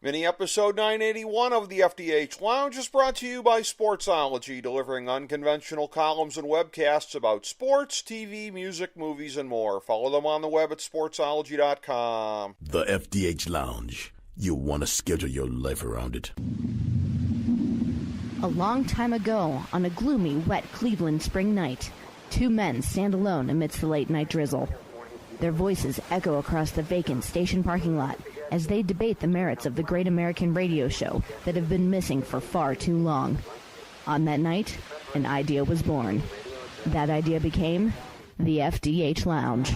Mini episode 981 of the FDH Lounge is brought to you by Sportsology, delivering unconventional columns and webcasts about sports, TV, music, movies, and more. Follow them on the web at sportsology.com. The FDH Lounge. You want to schedule your life around it. A long time ago, on a gloomy, wet Cleveland spring night, two men stand alone amidst the late-night drizzle. Their voices echo across the vacant station parking lot as they debate the merits of the great American radio show that have been missing for far too long. On that night, an idea was born. That idea became the FDH Lounge.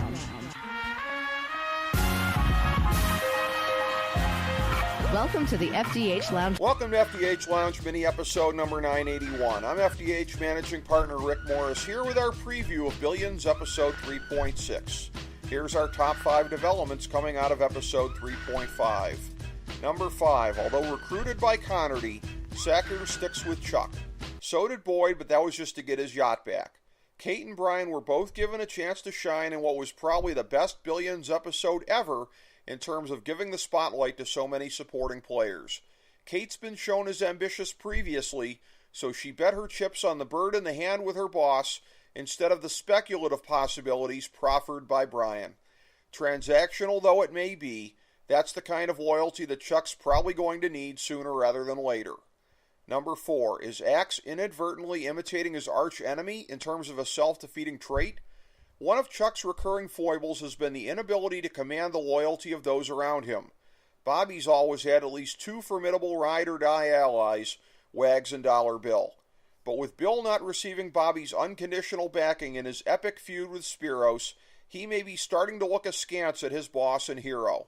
Welcome to the FDH Lounge. Welcome to FDH Lounge mini episode number 981. I'm FDH managing partner Rick Morris here with our preview of Billions episode 3.6. Here's our top 5 developments coming out of episode 3.5. Number 5, although recruited by Connerty, Sacker sticks with Chuck. So did Boyd, but that was just to get his yacht back. Kate and Brian were both given a chance to shine in what was probably the best Billions episode ever in terms of giving the spotlight to so many supporting players. Kate's been shown as ambitious previously, so she bet her chips on the bird in the hand with her boss instead of the speculative possibilities proffered by Brian. Transactional though it may be, that's the kind of loyalty that Chuck's probably going to need sooner rather than later. Number 4, is Axe inadvertently imitating his arch enemy in terms of a self-defeating trait? One of Chuck's recurring foibles has been the inability to command the loyalty of those around him. Bobby's always had at least 2 formidable ride-or-die allies, Wags and Dollar Bill. But with Bill not receiving Bobby's unconditional backing in his epic feud with Spiros, he may be starting to look askance at his boss and hero.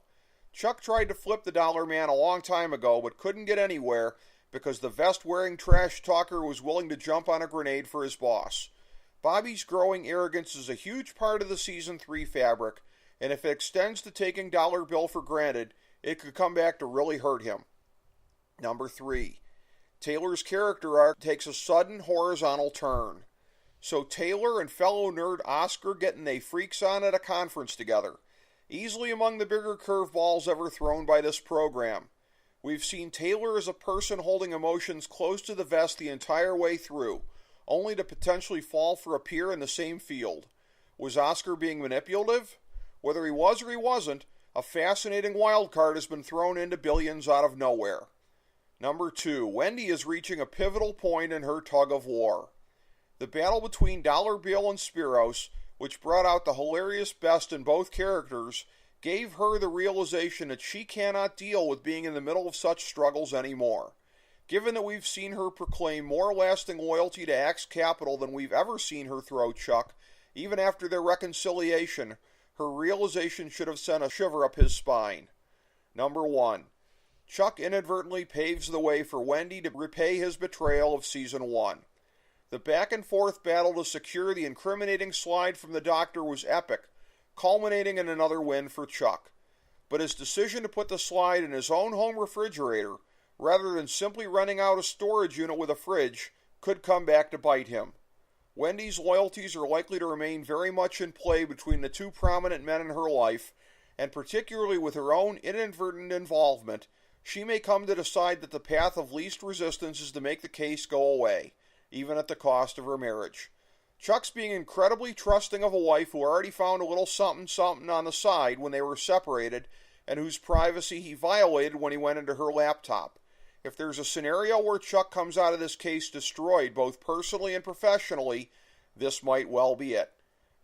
Chuck tried to flip the Dollar Man a long time ago, but couldn't get anywhere because the vest-wearing trash talker was willing to jump on a grenade for his boss. Bobby's growing arrogance is a huge part of the Season 3 fabric, and if it extends to taking Dollar Bill for granted, it could come back to really hurt him. Number 3. Taylor's character arc takes a sudden horizontal turn. So Taylor and fellow nerd Oscar getting they freaks on at a conference together. Easily among the bigger curveballs ever thrown by this program. We've seen Taylor as a person holding emotions close to the vest the entire way through, only to potentially fall for a peer in the same field. Was Oscar being manipulative? Whether he was or he wasn't, a fascinating wild card has been thrown into Billions out of nowhere. Number 2, Wendy is reaching a pivotal point in her tug of war. The battle between Dollar Bill and Spiros, which brought out the hilarious best in both characters, gave her the realization that she cannot deal with being in the middle of such struggles anymore. Given that we've seen her proclaim more lasting loyalty to Axe Capital than we've ever seen her throw Chuck, even after their reconciliation, her realization should have sent a shiver up his spine. Number 1. Chuck inadvertently paves the way for Wendy to repay his betrayal of Season 1. The back-and-forth battle to secure the incriminating slide from the doctor was epic, culminating in another win for Chuck. But his decision to put the slide in his own home refrigerator, rather than simply renting out a storage unit with a fridge, could come back to bite him. Wendy's loyalties are likely to remain very much in play between the two prominent men in her life, and particularly with her own inadvertent involvement, she may come to decide that the path of least resistance is to make the case go away, even at the cost of her marriage. Chuck's being incredibly trusting of a wife who already found a little something on the side when they were separated, and whose privacy he violated when he went into her laptop. If there's a scenario where Chuck comes out of this case destroyed both personally and professionally, this might well be it.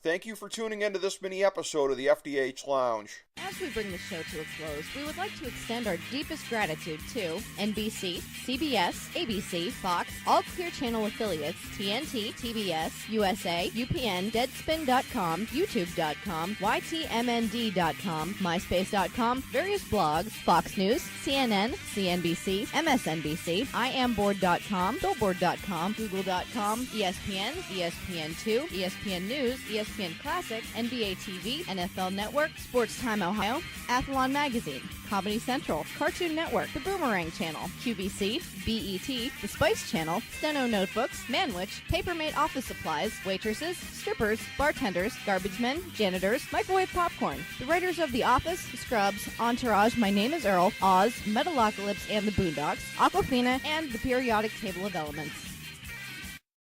Thank you for tuning in to this mini episode of the FDH Lounge. As we bring the show to a close, we would like to extend our deepest gratitude to NBC, CBS, ABC, Fox, all Clear Channel affiliates, TNT, TBS, USA, UPN, Deadspin.com, YouTube.com, YTMND.com, MySpace.com, various blogs, Fox News, CNN, CNBC, MSNBC, IamBoard.com, Billboard.com, Google.com, ESPN, ESPN2, ESPN News, ESPN Classic, NBA TV, NFL Network, Sports Timeout Ohio, Athlon Magazine, Comedy Central, Cartoon Network, The Boomerang Channel, QVC, BET, The Spice Channel, Steno Notebooks, Manwich, Papermate Office Supplies, waitresses, strippers, bartenders, garbage men, janitors, microwave popcorn, the writers of The Office, Scrubs, Entourage, My Name is Earl, Oz, Metalocalypse and the Boondocks, Aquafina, and the periodic table of elements.